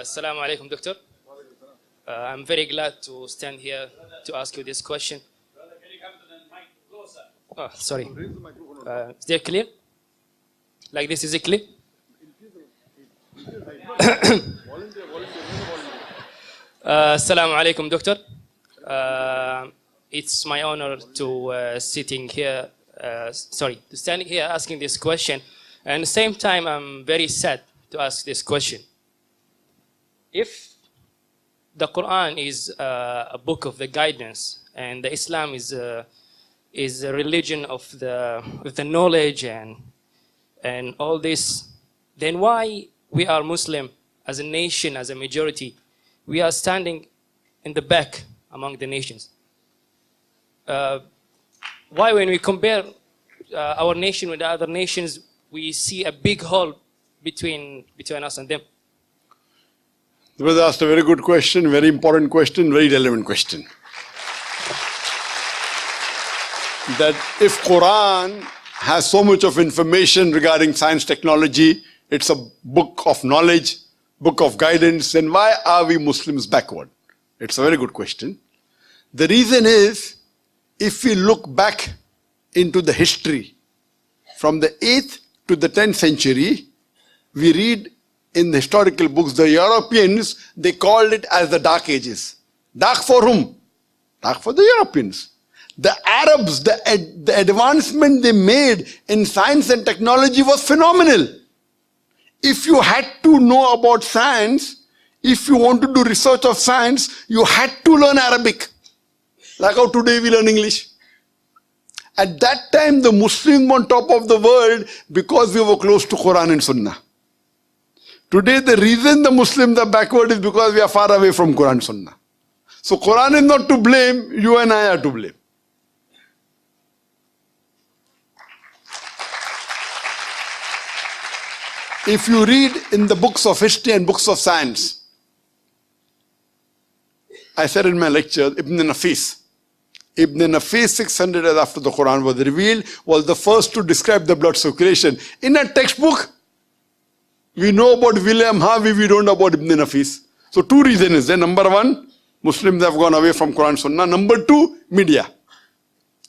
Assalamu alaikum, Doctor. I'm very glad to stand here to ask you this question. Brother, can you come to the mic closer? Oh, sorry. Is that clear? Like this, is it clear? Assalamu alaikum, Doctor. It's my honor to standing here asking this question. And at the same time, I'm very sad to ask this question. If the Quran is a book of the guidance, and the Islam is a religion of the knowledge and all this, then why we are Muslim as a nation, as a majority, we are standing in the back among the nations? Why, when we compare our nation with the other nations, we see a big hole between us and them? The brother asked a very good question, very important question, very relevant question. That if Quran has so much of information regarding science, technology, it's a book of knowledge, book of guidance, then why are we Muslims backward? It's a very good question. The reason is, if we look back into the history, from the 8th to the 10th century, we read in the historical books, the Europeans, they called it as the Dark Ages. Dark for whom? Dark for the Europeans. The Arabs, the advancement they made in science and technology was phenomenal. If you had to know about science, if you want to do research of science, you had to learn Arabic. Like how today we learn English. At that time, the Muslims were on top of the world because we were close to Quran and Sunnah. Today, the reason the Muslims are backward is because we are far away from Quran and Sunnah. So Quran is not to blame, you and I are to blame. If you read in the books of history and books of science, I said in my lecture, Ibn Nafis, 600 years after the Quran was revealed, was the first to describe the blood circulation. In a textbook, we know about William Harvey, we don't know about Ibn Nafis. So two reasons is there. Number one, Muslims have gone away from Quran Sunnah. Number two, media.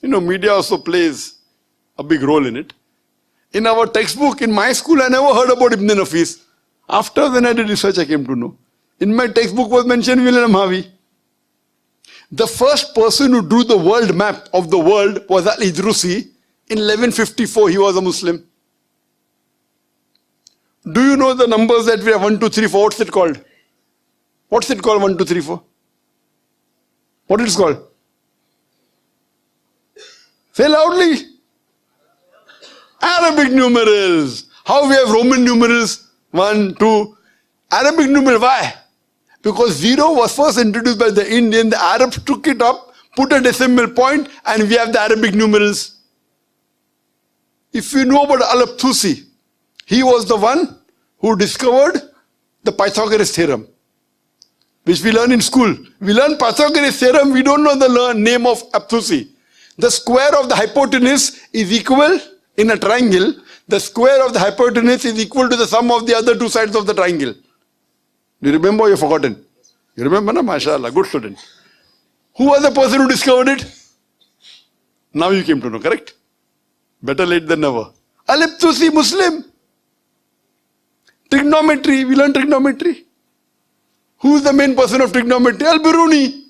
Media also plays a big role in it. In our textbook, in my school, I never heard about Ibn Nafis. After when I did research, I came to know. In my textbook was mentioned William Harvey. The first person who drew the world map of the world was Al-Idrusi. In 1154, he was a Muslim. Do you know the numbers that we have? 1, 2, 3, 4. What's it called? What's it called? 1, 2, 3, 4. What is it called? Say loudly. Arabic numerals. How we have Roman numerals? 1, 2. Arabic numeral. Why? Because 0 was first introduced by the Indian. The Arabs took it up, put a decimal point, and we have the Arabic numerals. If you know about Al-Abthusi, he was the one who discovered the Pythagoras theorem, which we learn in school. We learn Pythagoras theorem, we don't know the name of Abthusi. The square of the hypotenuse is equal in a triangle. The square of the hypotenuse is equal to the sum of the other two sides of the triangle. Do you remember or you've forgotten? You remember, na? MashaAllah, good student. Who was the person who discovered it? Now you came to know, correct? Better late than never. Al-Abthusi, Muslim. Trigonometry, we learn trigonometry. Who is the main person of trigonometry? Al-Biruni.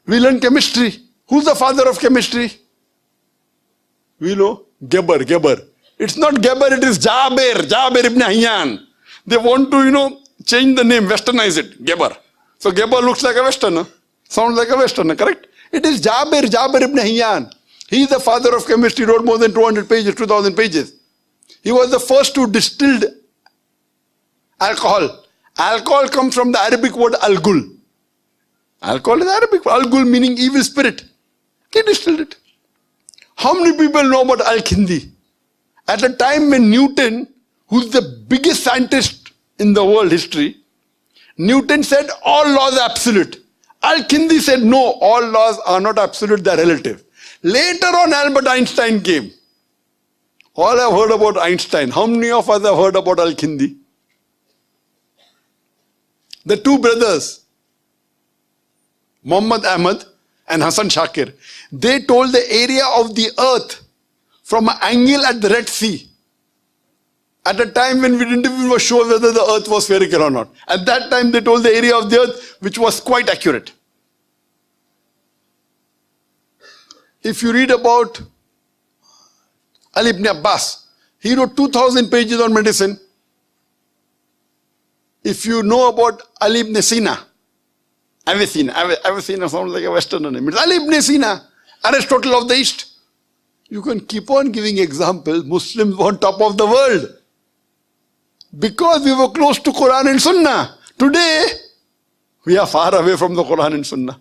We learn chemistry. Who's the father of chemistry? We know Geber. It's not Geber, it is Jabir ibn Hayyan. They want to, change the name, westernize it, Geber. So Geber looks like a westerner, sounds like a westerner, correct? It is Jabir ibn Hayyan. He is the father of chemistry, wrote more than 200 pages, 2000 pages. He was the first to distill alcohol. Alcohol comes from the Arabic word al-gul. Alcohol is Arabic, al-gul meaning evil spirit. He distilled it. How many people know about Al-Kindi? At the time when Newton, who's the biggest scientist in the world history, Newton said all laws are absolute. Al-Kindi said no, all laws are not absolute, they are relative. Later on, Albert Einstein came. All have heard about Einstein. How many of us have heard about Al-Kindi? The two brothers, Muhammad Ahmad and Hassan Shakir, they told the area of the earth from an angle at the Red Sea. At a time when we didn't even sure whether the earth was spherical or not. At that time they told the area of the earth which was quite accurate. If you read about Ali ibn Abbas, he wrote 2,000 pages on medicine. If you know about Ali ibn Sina, Avicenna sounds like a Westerner name. It's Ali ibn Sina, Aristotle of the East. You can keep on giving examples. Muslims were on top of the world because we were close to Quran and Sunnah. Today, we are far away from the Quran and Sunnah.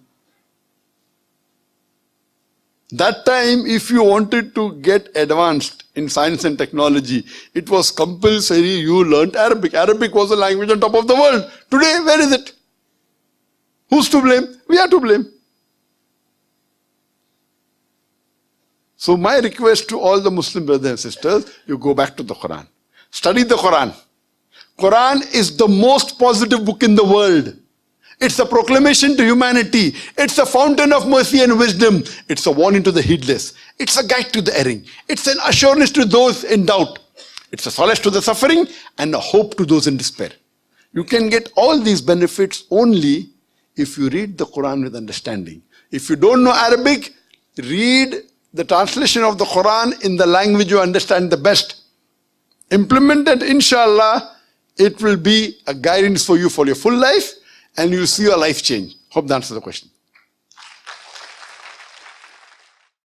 That time, if you wanted to get advanced in science and technology, it was compulsory you learnt Arabic. Arabic was a language on top of the world. Today, where is it? Who's to blame? We are to blame. So my request to all the Muslim brothers and sisters, you go back to the Quran. Study the Quran. Quran is the most positive book in the world. It's a proclamation to humanity. It's a fountain of mercy and wisdom. It's a warning to the heedless. It's a guide to the erring. It's an assurance to those in doubt. It's a solace to the suffering and a hope to those in despair. You can get all these benefits only if you read the Quran with understanding. If you don't know Arabic, read the translation of the Quran in the language you understand the best. Implement it, inshallah, it will be a guidance for you for your full life and you'll see your life change. Hope that answers the question.